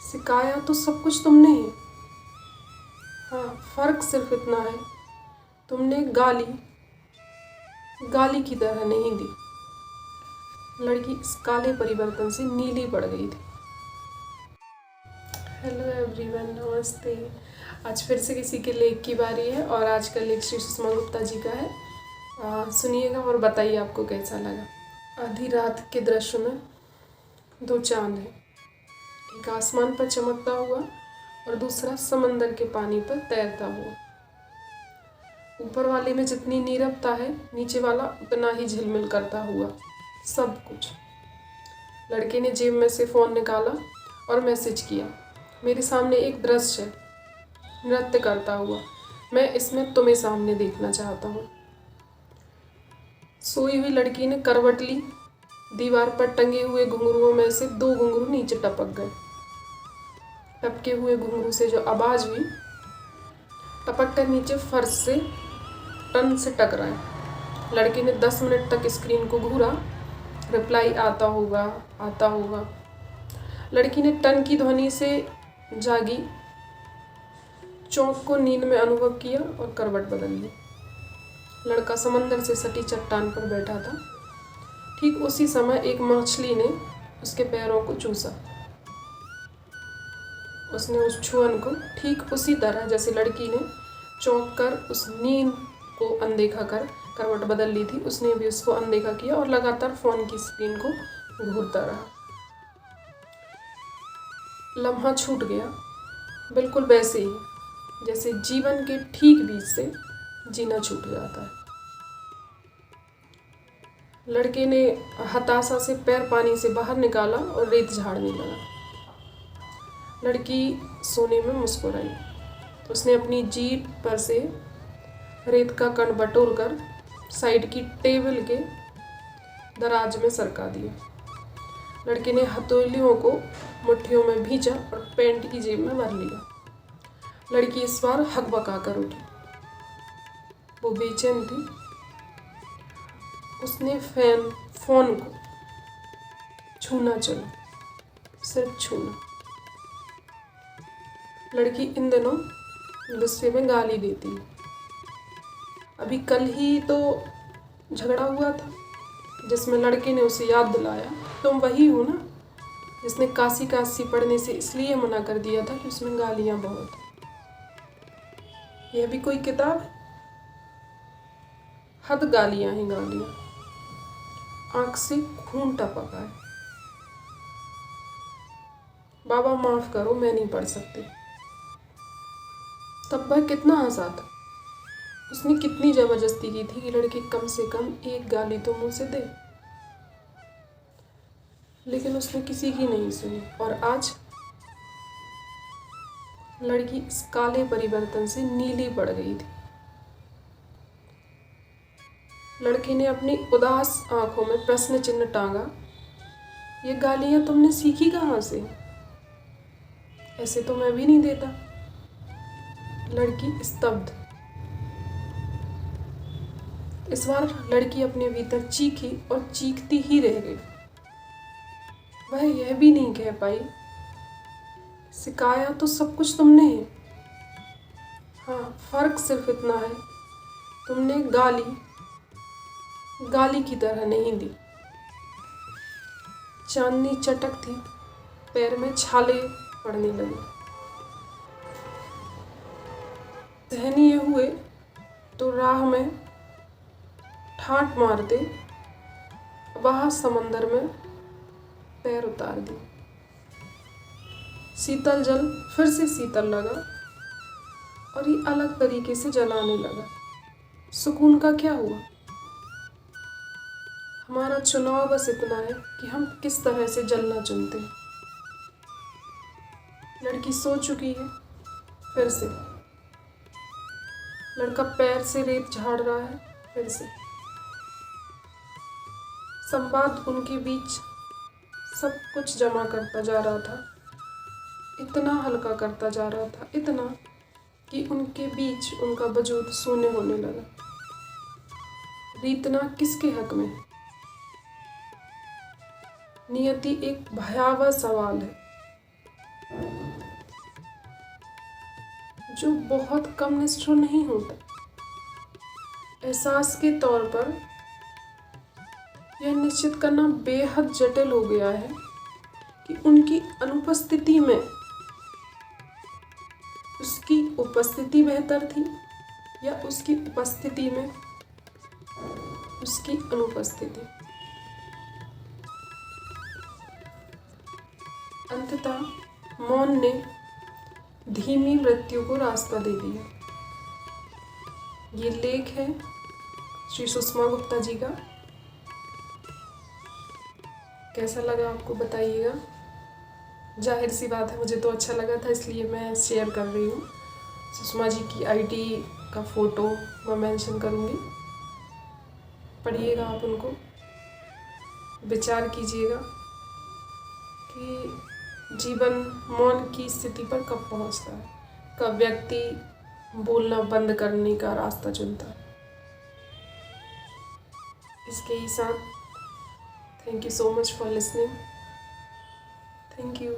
सिखाया तो सब कुछ तुमने है। हाँ, फर्क सिर्फ इतना है, तुमने गाली गाली की तरह नहीं दी। लड़की इस काले परिवर्तन से नीली पड़ गई थी। हेलो एवरीवन, नमस्ते। आज फिर से किसी के लेख की बारी है और आज का लेख श्री सुषमा गुप्ता जी का है। सुनिएगा और बताइए आपको कैसा लगा। आधी रात के दृश्य में दो चांद हैं, एक आसमान पर चमकता हुआ और दूसरा समंदर के पानी पर तैरता हुआ। ऊपर वाले में जितनी नीरवता है, नीचे वाला उतना ही झिलमिल करता हुआ सब कुछ। लड़के ने जेब में से फ़ोन निकाला और मैसेज किया, मेरे सामने एक दृश्य है, नृत्य करता हुआ, मैं इसमें तुम्हें सामने देखना चाहता हूँ। सोई हुई लड़की ने करवट ली। दीवार पर टंगे हुए घुंघरुओं में से दो घुंघरू नीचे टपक गए। टपके हुए घुंघरू से जो आवाज़ हुई, टपक कर नीचे फर्श से टन से टकराए। लड़के ने 10 मिनट तक स्क्रीन को घूरा, रिप्लाई आता होगा। लड़की ने टन की ध्वनि से जागी, चौंक को नींद में अनुभव किया और करवट बदल ली। लड़का समंदर से सटी चट्टान पर बैठा था। ठीक उसी समय एक मछली ने उसके पैरों को चूसा। उसने उस छुअन को ठीक उसी तरह जैसे लड़की ने चौंक कर उस नींद को अनदेखा कर करवट बदल ली थी, उसने भी उसको अनदेखा किया और लगातार फ़ोन की स्क्रीन को घूरता रहा। लम्हा छूट गया, बिल्कुल वैसे ही जैसे जीवन के ठीक बीच से जीना छूट जाता है। लड़के ने हताशा से पैर पानी से बाहर निकाला और रेत झाड़ने लगा। लड़की सोने में मुस्कुराई। उसने अपनी जीभ पर से रेत का कण बटोर कर साइड की टेबल के दराज में सरका दिया। लड़के ने हथेलियों को मुट्ठियों में भींचा और पैंट की जेब में भर लिया। लड़की इस बार हकबका कर उठी। वो बेचैन थी। उसने फ़ोन को छूना चला, सिर्फ छूना। लड़की इन दिनों गुस्से में गाली देती है। अभी कल ही तो झगड़ा हुआ था जिसमें लड़के ने उसे याद दिलाया, तुम वही हो ना जिसने काशी काशी पढ़ने से इसलिए मना कर दिया था कि उसमें गालियाँ बहुत हैं। यह भी कोई किताब है? हद गालियाँ ही गालियाँ। आँख से खून टपक आए। बाबा माफ़ करो, मैं नहीं पढ़ सकती। तब वह कितना हंसा था। उसने कितनी ज़बरदस्ती की थी कि लड़की कम से कम एक गाली तो मुँह से दे, लेकिन उसने किसी की नहीं सुनी। और आज लड़की इस काले परिवर्तन से नीली पड़ गई थी। लड़के ने अपनी उदास आंखों में प्रश्न चिन्ह टांगा, ये गालियाँ तुमने सीखी कहाँ से? ऐसे तो मैं भी नहीं देता। लड़की स्तब्ध। इस बार लड़की अपने भीतर चीखी और चीखती ही रह गई। वह यह भी नहीं कह पाई, सिखाया तो सब कुछ तुमने है। हाँ, फर्क सिर्फ इतना है, तुमने गाली की तरह नहीं दी। चांदनी चटक थी, पैर में छाले पड़ने लगे। सहनीय हुए तो राह में ठाट मारते वहाँ समंदर में पैर उतार दिए। शीतल जल फिर से शीतल लगा और ये अलग तरीके से जलाने लगा। सुकून का क्या हुआ? हमारा चुनाव बस इतना है कि हम किस तरह से जलना चुनते हैं। लड़की सो चुकी है। फिर से लड़का पैर से रेत झाड़ रहा है। फिर से संवाद उनके बीच सब कुछ जमा करता जा रहा था, इतना हल्का करता जा रहा था, इतना कि उनके बीच उनका वजूद शून्य होने लगा। रीतना किसके हक में? नियति एक भयावह सवाल है। जो बहुत कम निष्ठुर नहीं होता। एहसास के तौर पर यह निश्चित करना बेहद जटिल हो गया है कि उनकी अनुपस्थिति में उसकी उपस्थिति बेहतर थी या उसकी उपस्थिति में उसकी अनुपस्थिति। अंततः मौन ने धीमी मृत्यु को रास्ता दे दिया। ये लेख है श्री सुषमा गुप्ता जी का। कैसा लगा आपको बताइएगा। जाहिर सी बात है, मुझे तो अच्छा लगा था, इसलिए मैं शेयर कर रही हूँ। सुषमा जी की आईडी का फ़ोटो मैं मेंशन करूँगी, पढ़िएगा आप उनको, विचार कीजिएगा कि जीवन मौन की स्थिति पर कब पहुँचता है, कब व्यक्ति बोलना बंद करने का रास्ता चुनता है। इसके ही साथ thank you so much for listening. Thank you.